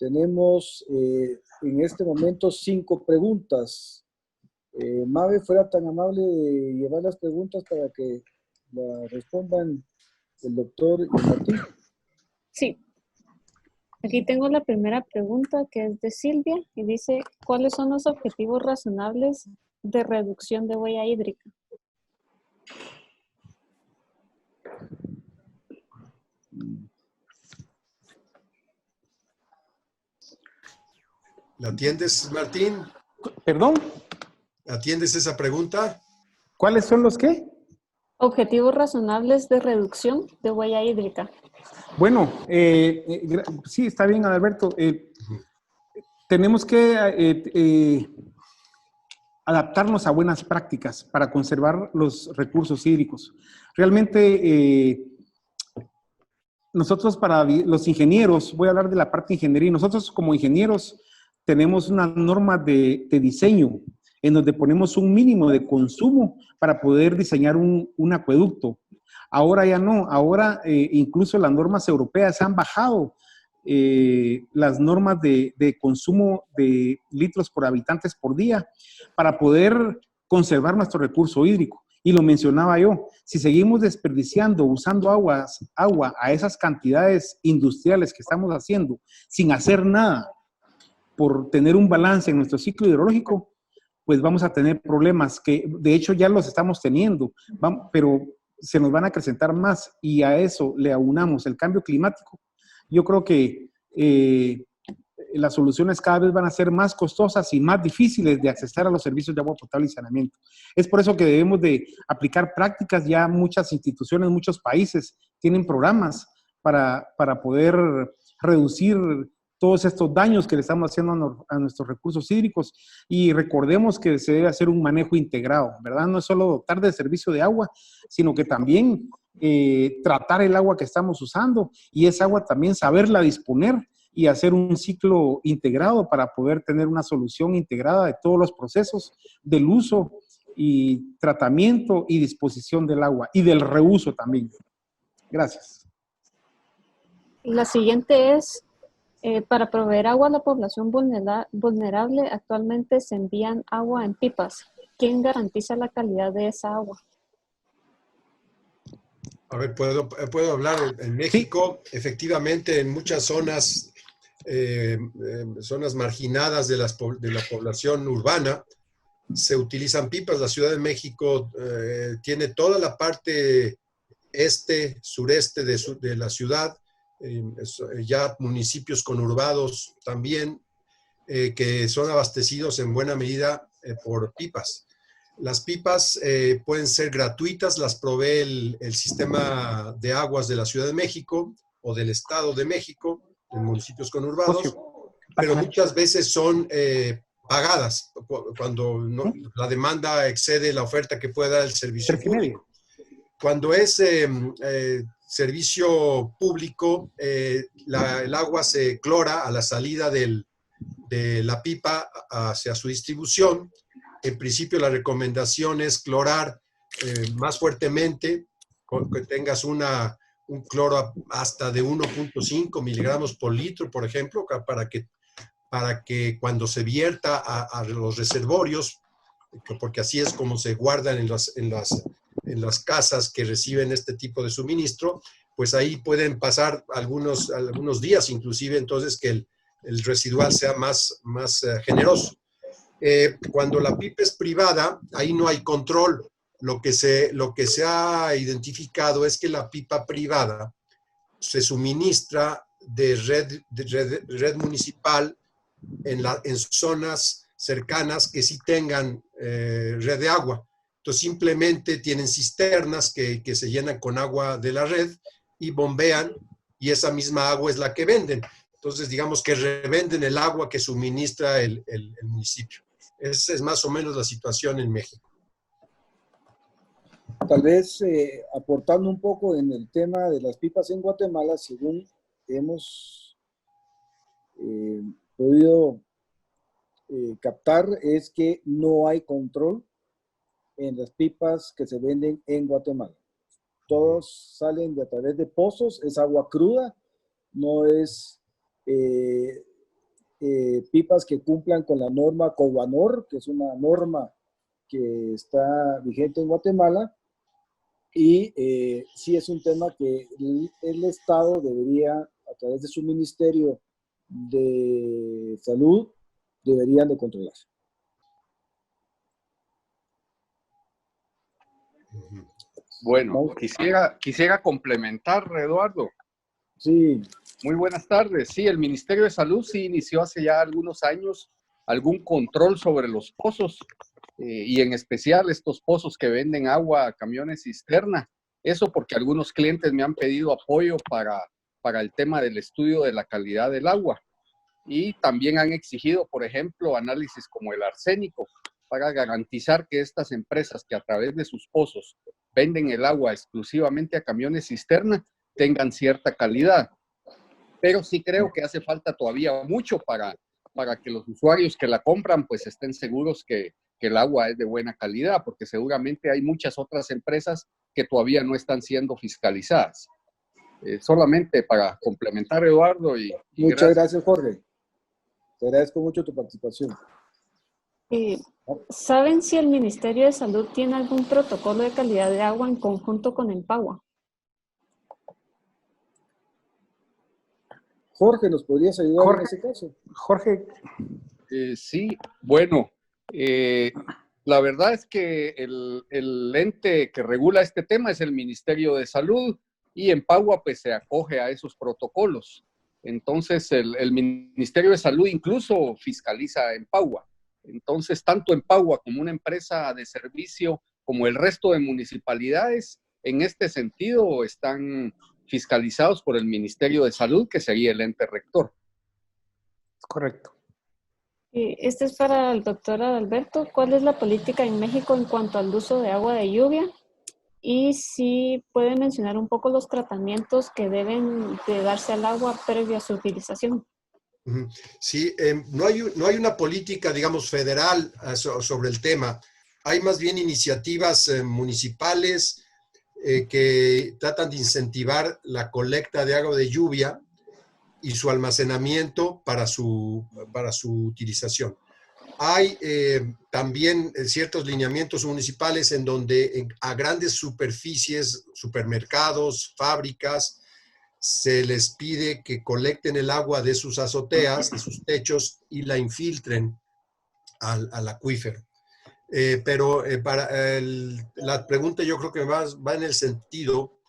Tenemos en este momento 5 preguntas. Mabe, fuera tan amable de llevar las preguntas para que la respondan el doctor y Martín. Sí. Aquí tengo la primera pregunta, que es de Silvia, y dice, ¿cuáles son los objetivos razonables de reducción de huella hídrica? ¿La atiendes, Martín? ¿Perdón? ¿Atiendes esa pregunta? ¿Cuáles son los qué? Objetivos razonables de reducción de huella hídrica. Bueno, sí, está bien, Adalberto. Tenemos que adaptarnos a buenas prácticas para conservar los recursos hídricos. Realmente, nosotros para los ingenieros, voy a hablar de la parte de ingeniería, nosotros como ingenieros tenemos una norma de diseño en donde ponemos un mínimo de consumo para poder diseñar un acueducto. Ahora ya no, ahora incluso las normas europeas han bajado las normas de consumo de litros por habitantes por día para poder conservar nuestro recurso hídrico. Y lo mencionaba yo, si seguimos desperdiciando, usando agua a esas cantidades industriales que estamos haciendo, sin hacer nada por tener un balance en nuestro ciclo hidrológico, pues vamos a tener problemas que de hecho ya los estamos teniendo, pero se nos van a acrecentar más y a eso le aunamos el cambio climático. Yo creo que las soluciones cada vez van a ser más costosas y más difíciles de acceder a los servicios de agua potable y saneamiento. Es por eso que debemos de aplicar prácticas. Ya muchas instituciones, muchos países tienen programas para poder reducir todos estos daños que le estamos haciendo a nuestros recursos hídricos. Y recordemos que se debe hacer un manejo integrado, ¿verdad? No es solo dotar de servicio de agua, sino que también tratar el agua que estamos usando y esa agua también saberla disponer y hacer un ciclo integrado para poder tener una solución integrada de todos los procesos del uso y tratamiento y disposición del agua y del reuso también. Gracias. La siguiente es, para proveer agua a la población vulnerable, actualmente se envían agua en pipas. ¿Quién garantiza la calidad de esa agua? A ver, puedo hablar. En México, sí. Efectivamente, en muchas zonas, zonas marginadas de la población urbana, se utilizan pipas. La Ciudad de México tiene toda la parte sureste de la ciudad, ya municipios conurbados también, que son abastecidos en buena medida por pipas. Las pipas pueden ser gratuitas, las provee el sistema de aguas de la Ciudad de México o del Estado de México, en municipios conurbados, pero muchas veces son pagadas cuando la demanda excede la oferta que puede dar el servicio público. Cuando es servicio público, el agua se clora a la salida de la pipa hacia su distribución. En principio, la recomendación es clorar más fuertemente, que tengas un cloro hasta de 1.5 miligramos por litro, por ejemplo, para que cuando se vierta a los reservorios, porque así es como se guardan en las casas que reciben este tipo de suministro, pues ahí pueden pasar algunos días inclusive, entonces que el residual sea más generoso. Cuando la pipa es privada, ahí no hay control. Lo que se ha identificado es que la pipa privada se suministra de red municipal en zonas cercanas que sí tengan red de agua. Entonces simplemente tienen cisternas que se llenan con agua de la red y bombean, y esa misma agua es la que venden. Entonces digamos que revenden el agua que suministra el municipio. Esa es más o menos la situación en México. Tal vez aportando un poco en el tema de las pipas en Guatemala, según hemos podido captar, es que no hay control en las pipas que se venden en Guatemala. Todos salen a través de pozos, es agua cruda, no es pipas que cumplan con la norma COBANOR, que es una norma que está vigente en Guatemala, y sí es un tema que el Estado debería, a través de su Ministerio de Salud, deberían de controlar. Bueno, quisiera complementar, Eduardo. Sí. Muy buenas tardes. Sí, el Ministerio de Salud sí inició hace ya algunos años algún control sobre los pozos y en especial estos pozos que venden agua a camiones cisterna. Eso porque algunos clientes me han pedido apoyo para el tema del estudio de la calidad del agua. Y también han exigido, por ejemplo, análisis como el arsénico para garantizar que estas empresas que a través de sus pozos venden el agua exclusivamente a camiones cisterna tengan cierta calidad. Pero sí creo que hace falta todavía mucho para que los usuarios que la compran pues estén seguros que el agua es de buena calidad, porque seguramente hay muchas otras empresas que todavía no están siendo fiscalizadas. Solamente para complementar, Eduardo. Muchas gracias, Jorge. Te agradezco mucho tu participación. ¿Saben si el Ministerio de Salud tiene algún protocolo de calidad de agua en conjunto con Empagua? Jorge, ¿nos podrías ayudar en ese caso? Jorge. Sí, bueno, la verdad es que el ente que regula este tema es el Ministerio de Salud y Empagua pues se acoge a esos protocolos. Entonces el Ministerio de Salud incluso fiscaliza a Empagua. Entonces tanto Empagua como una empresa de servicio como el resto de municipalidades en este sentido están fiscalizados por el Ministerio de Salud, que sería el ente rector. Correcto. Este es para el doctor Adalberto. ¿Cuál es la política en México en cuanto al uso de agua de lluvia? Y si puede mencionar un poco los tratamientos que deben de darse al agua previo a su utilización. Sí, no hay una política, digamos, federal sobre el tema. Hay más bien iniciativas municipales que tratan de incentivar la colecta de agua de lluvia y su almacenamiento para su utilización. Hay también ciertos lineamientos municipales en donde a grandes superficies, supermercados, fábricas, se les pide que colecten el agua de sus azoteas, de sus techos y la infiltren al acuífero. Pero la pregunta yo creo que va en el sentido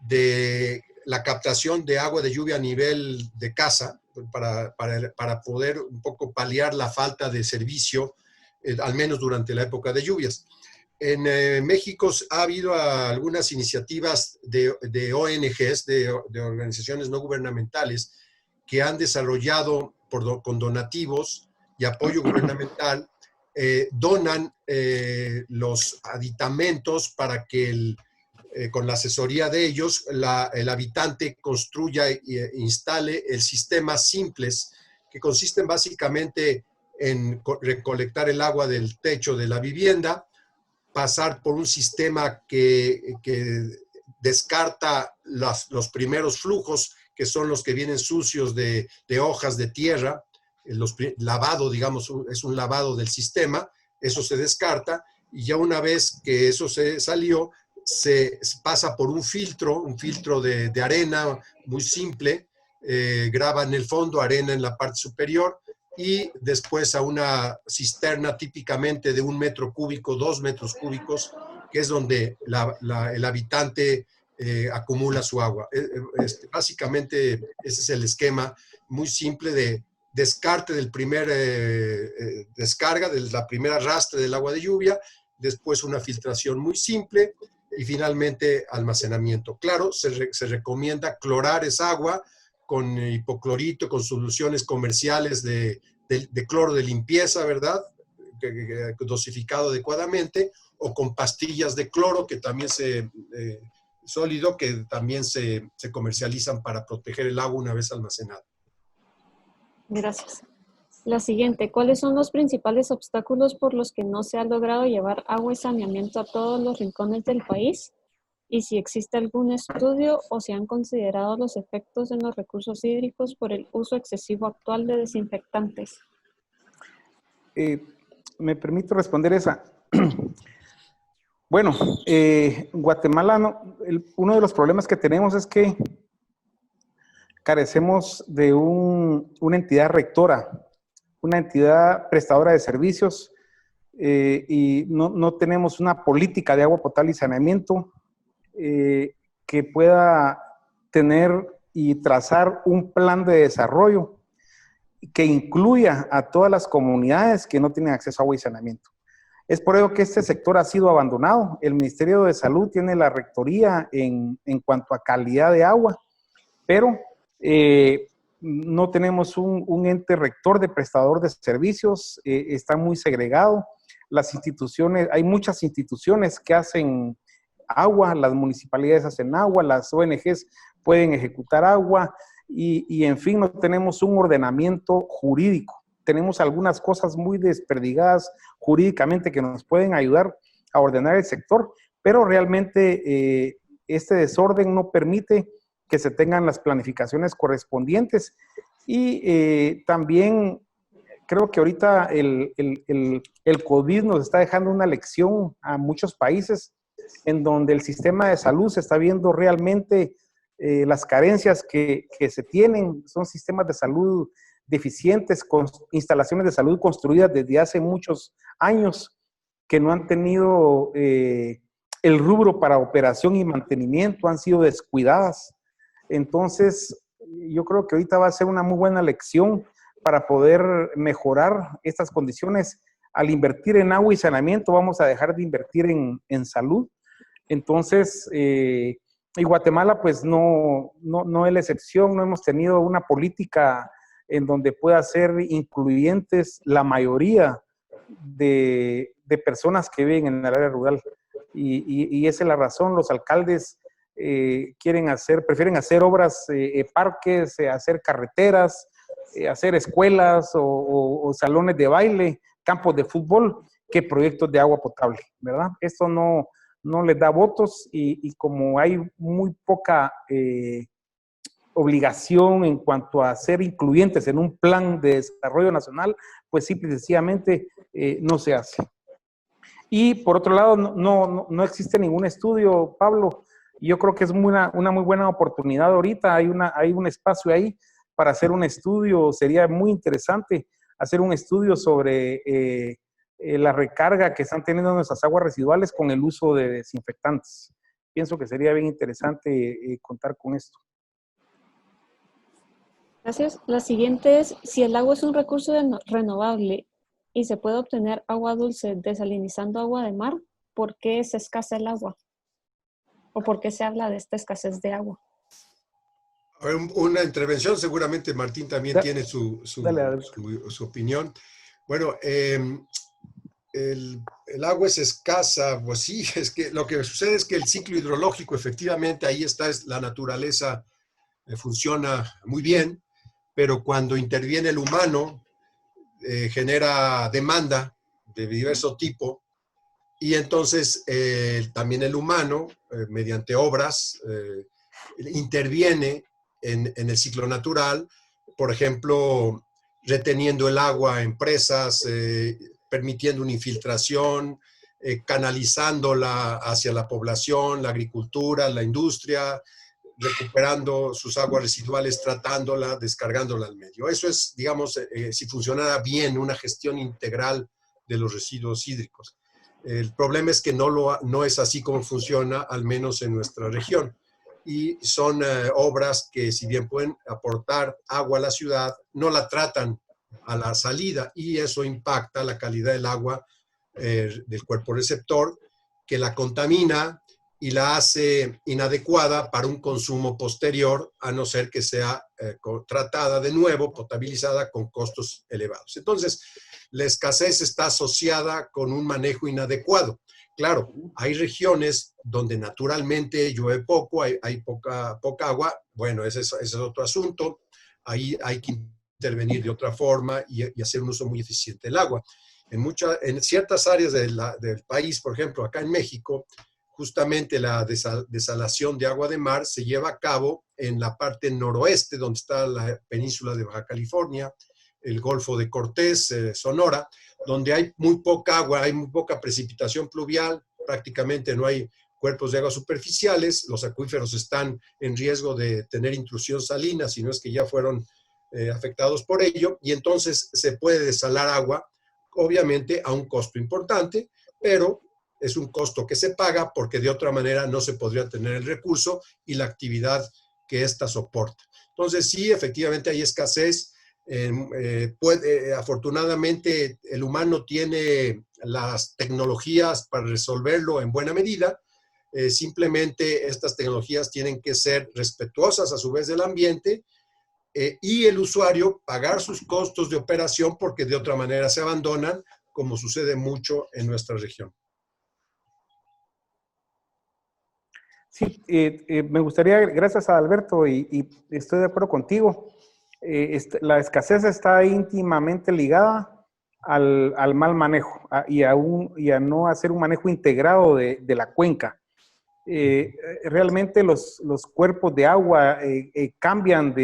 de la captación de agua de lluvia a nivel de casa para poder un poco paliar la falta de servicio, al menos durante la época de lluvias. En México ha habido algunas iniciativas de ONGs, de organizaciones no gubernamentales, que han desarrollado con donativos y apoyo gubernamental, donan los aditamentos para que con la asesoría de ellos, el habitante construya e instale el sistema simples, que consisten básicamente en recolectar el agua del techo de la vivienda, pasar por un sistema que descarta los primeros flujos, que son los que vienen sucios de hojas de tierra, lavado, digamos, es un lavado del sistema, eso se descarta, y ya una vez que eso se salió, se pasa por un filtro de arena muy simple, grava en el fondo, arena en la parte superior, y después a una cisterna típicamente de 1 metro cúbico, 2 metros cúbicos, que es donde el habitante acumula su agua. Básicamente ese es el esquema muy simple de descarte del primer descarga, de la primera arrastre del agua de lluvia, después una filtración muy simple y finalmente almacenamiento. Claro, se recomienda clorar esa agua con hipoclorito, con soluciones comerciales de cloro de limpieza, ¿verdad? Dosificado adecuadamente, o con pastillas de cloro que también sólido, que también se comercializan para proteger el agua una vez almacenada. Gracias. La siguiente, ¿cuáles son los principales obstáculos por los que no se ha logrado llevar agua y saneamiento a todos los rincones del país? y si existe algún estudio o si han considerado los efectos en los recursos hídricos por el uso excesivo actual de desinfectantes. Me permito responder esa. Bueno, Guatemala, uno de los problemas que tenemos es que carecemos de una entidad rectora, una entidad prestadora de servicios, y no tenemos una política de agua potable y saneamiento que pueda tener y trazar un plan de desarrollo que incluya a todas las comunidades que no tienen acceso a agua y saneamiento. Es por ello que este sector ha sido abandonado. El Ministerio de Salud tiene la rectoría en cuanto a calidad de agua, pero no tenemos un ente rector de prestador de servicios, está muy segregado. Las instituciones, hay muchas instituciones que hacen agua, las municipalidades hacen agua, las ONGs pueden ejecutar agua y en fin, no tenemos un ordenamiento jurídico. Tenemos algunas cosas muy desperdigadas jurídicamente que nos pueden ayudar a ordenar el sector, pero realmente este desorden no permite que se tengan las planificaciones correspondientes y también creo que ahorita el COVID nos está dejando una lección a muchos países en donde el sistema de salud se está viendo realmente las carencias que se tienen. Son sistemas de salud deficientes, con instalaciones de salud construidas desde hace muchos años que no han tenido el rubro para operación y mantenimiento, han sido descuidadas. Entonces, yo creo que ahorita va a ser una muy buena lección para poder mejorar estas condiciones. Al invertir en agua y saneamiento, vamos a dejar de invertir en salud. Entonces, y Guatemala, pues no es la excepción, no hemos tenido una política en donde pueda ser incluyentes la mayoría de personas que viven en el área rural. Y esa es la razón, los alcaldes prefieren hacer obras, parques, hacer carreteras, hacer escuelas o salones de baile, campos de fútbol, que proyectos de agua potable, ¿verdad? Esto no les da votos y como hay muy poca obligación en cuanto a ser incluyentes en un plan de desarrollo nacional, pues simple y sencillamente no se hace. Y por otro lado, no existe ningún estudio, Pablo. Yo creo que es una muy buena oportunidad ahorita. Hay un espacio ahí para hacer un estudio. Sería muy interesante hacer un estudio sobre la recarga que están teniendo nuestras aguas residuales con el uso de desinfectantes. Pienso que sería bien interesante contar con esto. Gracias. La siguiente es, si el agua es un recurso renovable y se puede obtener agua dulce desalinizando agua de mar, ¿por qué es escasa el agua? ¿O por qué se habla de esta escasez de agua? Una intervención, seguramente Martín también tiene su opinión. Bueno, el agua es escasa, pues sí, es que lo que sucede es que el ciclo hidrológico, efectivamente, ahí está, la naturaleza funciona muy bien, pero cuando interviene el humano, genera demanda de diverso tipo, y entonces también el humano, mediante obras, interviene en el ciclo natural, por ejemplo, reteniendo el agua en presas, permitiendo una infiltración, canalizándola hacia la población, la agricultura, la industria, recuperando sus aguas residuales, tratándola, descargándola al medio. Eso es, digamos, si funcionara bien una gestión integral de los residuos hídricos. El problema es que no es así como funciona, al menos en nuestra región. Y son obras que, si bien pueden aportar agua a la ciudad, no la tratan a la salida y eso impacta la calidad del agua del cuerpo receptor, que la contamina y la hace inadecuada para un consumo posterior, a no ser que sea tratada de nuevo, potabilizada con costos elevados. Entonces, la escasez está asociada con un manejo inadecuado. Claro, hay regiones donde naturalmente llueve poco, hay poca agua. Bueno, ese es otro asunto. Ahí hay que intervenir de otra forma y hacer un uso muy eficiente del agua. En ciertas áreas del país, por ejemplo, acá en México, justamente la desalación de agua de mar se lleva a cabo en la parte noroeste, donde está la península de Baja California, el Golfo de Cortés, Sonora, donde hay muy poca agua, hay muy poca precipitación pluvial, prácticamente no hay cuerpos de agua superficiales, los acuíferos están en riesgo de tener intrusión salina, si no es que ya fueron afectados por ello, y entonces se puede desalar agua, obviamente a un costo importante, pero es un costo que se paga porque de otra manera no se podría tener el recurso y la actividad que ésta soporta. Entonces sí, efectivamente hay escasez. Afortunadamente el humano tiene las tecnologías para resolverlo en buena medida. Simplemente estas tecnologías tienen que ser respetuosas a su vez del ambiente y el usuario pagar sus costos de operación porque de otra manera se abandonan, como sucede mucho en nuestra región. Sí, me gustaría, gracias a Alberto, y estoy de acuerdo contigo, la escasez está íntimamente ligada al mal manejo y a no hacer un manejo integrado de la cuenca. Realmente los cuerpos de agua cambian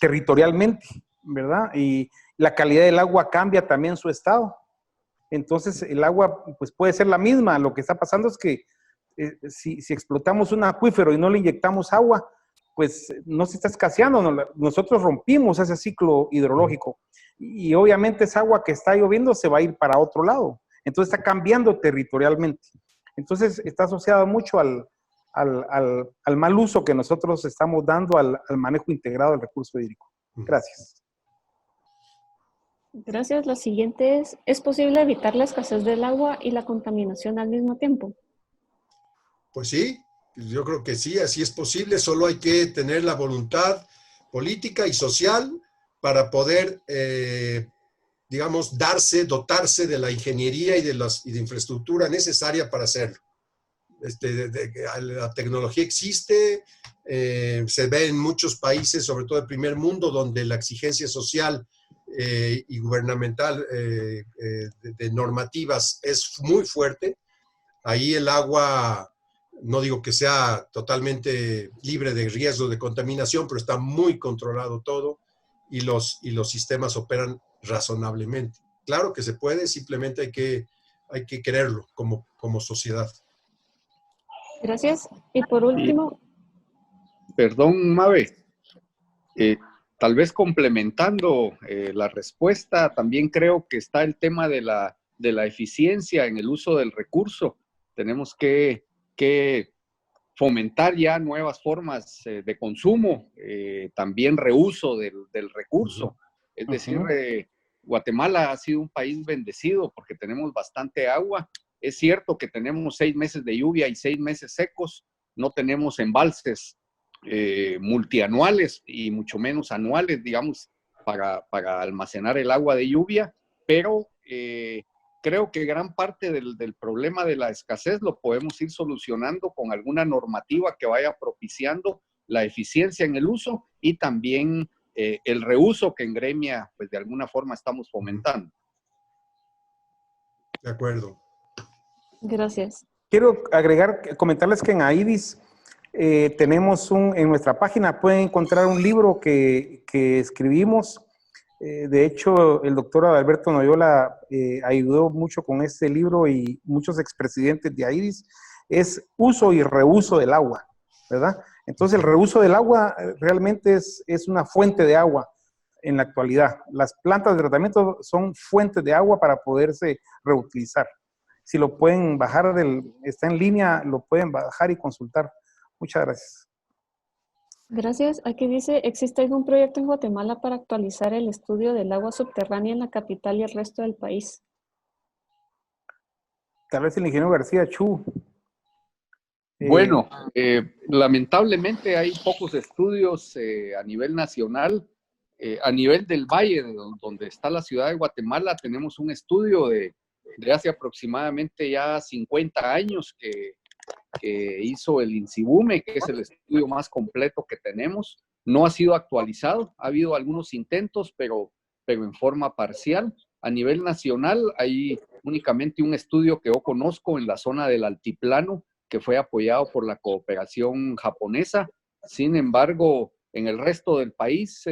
territorialmente, ¿verdad? Y la calidad del agua cambia también su estado. Entonces el agua pues, puede ser la misma. Lo que está pasando es que si explotamos un acuífero y no le inyectamos agua, pues no se está escaseando. Nosotros rompimos ese ciclo hidrológico y obviamente esa agua que está lloviendo se va a ir para otro lado. Entonces está cambiando territorialmente. Entonces está asociado mucho al mal uso que nosotros estamos dando al manejo integrado del recurso hídrico. Gracias. Gracias. La siguiente ¿es posible evitar la escasez del agua y la contaminación al mismo tiempo? Pues sí, yo creo que sí, así es posible, solo hay que tener la voluntad política y social para poder, digamos, dotarse de la ingeniería y de infraestructura necesaria para hacerlo. La tecnología existe, se ve en muchos países, sobre todo el primer mundo, donde la exigencia social y gubernamental de normativas es muy fuerte. Ahí el agua, no digo que sea totalmente libre de riesgo de contaminación, pero está muy controlado todo y los sistemas operan razonablemente. Claro que se puede, simplemente hay que quererlo como sociedad. Gracias. Y por último... Perdón, Mabe. Tal vez complementando la respuesta, también creo que está el tema de la eficiencia en el uso del recurso. Tenemos que fomentar ya nuevas formas de consumo, también reuso del recurso. Es decir, Guatemala ha sido un país bendecido porque tenemos bastante agua. Es cierto que tenemos 6 meses de lluvia y 6 meses secos, no tenemos embalses multianuales y mucho menos anuales, digamos, para almacenar el agua de lluvia, pero creo que gran parte del problema de la escasez lo podemos ir solucionando con alguna normativa que vaya propiciando la eficiencia en el uso y también el reuso que en Gremia, pues de alguna forma estamos fomentando. De acuerdo. Gracias. Quiero comentarles que en AIDIS tenemos en nuestra página pueden encontrar un libro que escribimos. De hecho, el doctor Adalberto Noyola ayudó mucho con este libro y muchos expresidentes de AIDIS. Es uso y reuso del agua, ¿verdad? Entonces, el reuso del agua realmente es una fuente de agua en la actualidad. Las plantas de tratamiento son fuentes de agua para poderse reutilizar. Si lo pueden bajar, está en línea, lo pueden bajar y consultar. Muchas gracias. Gracias. Aquí dice, ¿existe algún proyecto en Guatemala para actualizar el estudio del agua subterránea en la capital y el resto del país? Tal vez el ingeniero García Chu. Bueno, lamentablemente hay pocos estudios a nivel nacional. A nivel del valle, donde está la ciudad de Guatemala, tenemos un estudio de hace aproximadamente ya 50 años que hizo el INSIBUME, que es el estudio más completo que tenemos. No ha sido actualizado, ha habido algunos intentos, pero en forma parcial. A nivel nacional hay únicamente un estudio que yo conozco en la zona del altiplano, que fue apoyado por la cooperación japonesa. Sin embargo, en el resto del país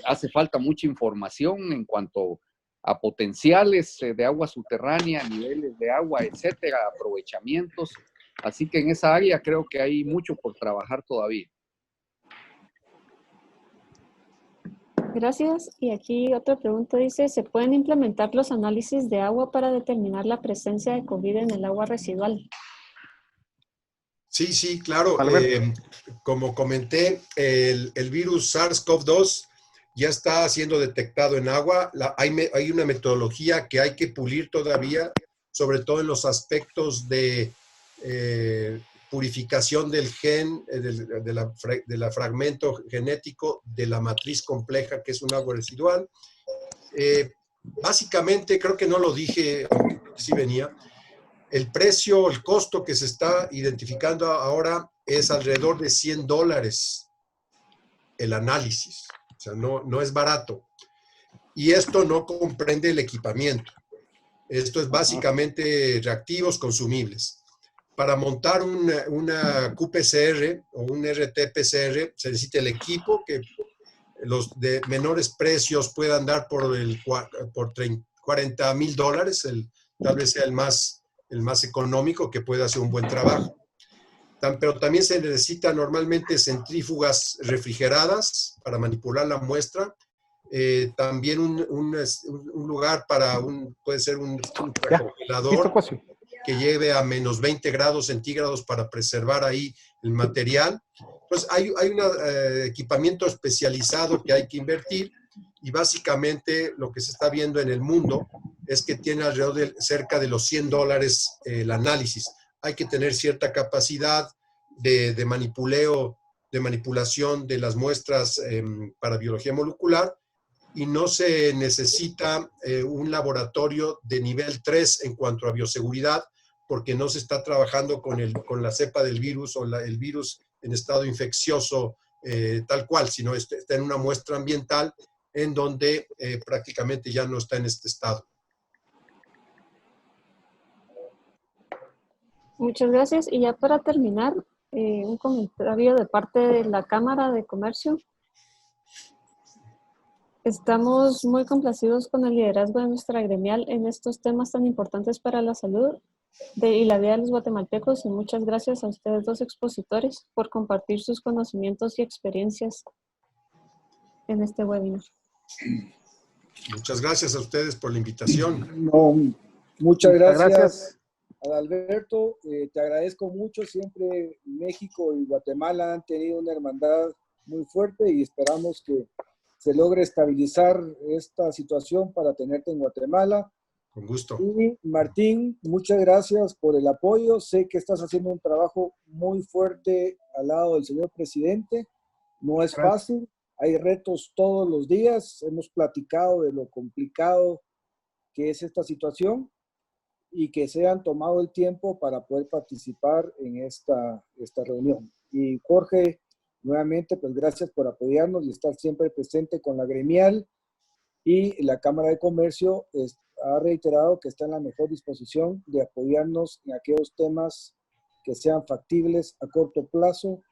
hace falta mucha información en cuanto a potenciales de agua subterránea, niveles de agua, etcétera, aprovechamientos. Así que en esa área creo que hay mucho por trabajar todavía. Gracias. Y aquí otra pregunta dice, ¿se pueden implementar los análisis de agua para determinar la presencia de COVID en el agua residual? Sí, sí, claro. Alberto. Como comenté, el virus SARS-CoV-2 ya está siendo detectado en agua. Hay una metodología que hay que pulir todavía, sobre todo en los aspectos de purificación del gen, de la fragmento genético de la matriz compleja, que es un agua residual. Básicamente, creo que no lo dije, aunque sí venía, el precio, el costo que se está identificando ahora es alrededor de $100 el análisis. O sea, no es barato. Y esto no comprende el equipamiento. Esto es básicamente reactivos consumibles. Para montar una QPCR o un RT-PCR se necesita el equipo, que los de menores precios puedan dar por $40,000, tal vez sea el más económico, que pueda hacer un buen trabajo. Pero también se necesita normalmente centrífugas refrigeradas para manipular la muestra. También un lugar puede ser un congelador que lleve a menos 20 grados centígrados para preservar ahí el material. Pues hay un equipamiento especializado que hay que invertir, y básicamente lo que se está viendo en el mundo es que tiene alrededor de cerca de los $100 el análisis. Hay que tener cierta capacidad de manipulación de las muestras para biología molecular, y no se necesita un laboratorio de nivel 3 en cuanto a bioseguridad, porque no se está trabajando con la cepa del virus o el virus en estado infeccioso tal cual, sino está en una muestra ambiental en donde prácticamente ya no está en este estado. Muchas gracias. Y ya para terminar, un comentario de parte de la Cámara de Comercio. Estamos muy complacidos con el liderazgo de nuestra gremial en estos temas tan importantes para la salud y la vida de los guatemaltecos, y muchas gracias a ustedes dos expositores por compartir sus conocimientos y experiencias en este webinar. Muchas gracias a ustedes por la invitación. No, muchas gracias. Adalberto, te agradezco mucho. Siempre México y Guatemala han tenido una hermandad muy fuerte y esperamos que se logre estabilizar esta situación para tenerte en Guatemala. Con gusto. Y Martín, muchas gracias por el apoyo. Sé que estás haciendo un trabajo muy fuerte al lado del señor presidente. No es fácil, hay retos todos los días. Hemos platicado de lo complicado que es esta situación, y que se han tomado el tiempo para poder participar en esta reunión. Y Jorge, nuevamente, pues gracias por apoyarnos y estar siempre presente con la gremial, y la Cámara de Comercio ha reiterado que está en la mejor disposición de apoyarnos en aquellos temas que sean factibles a corto plazo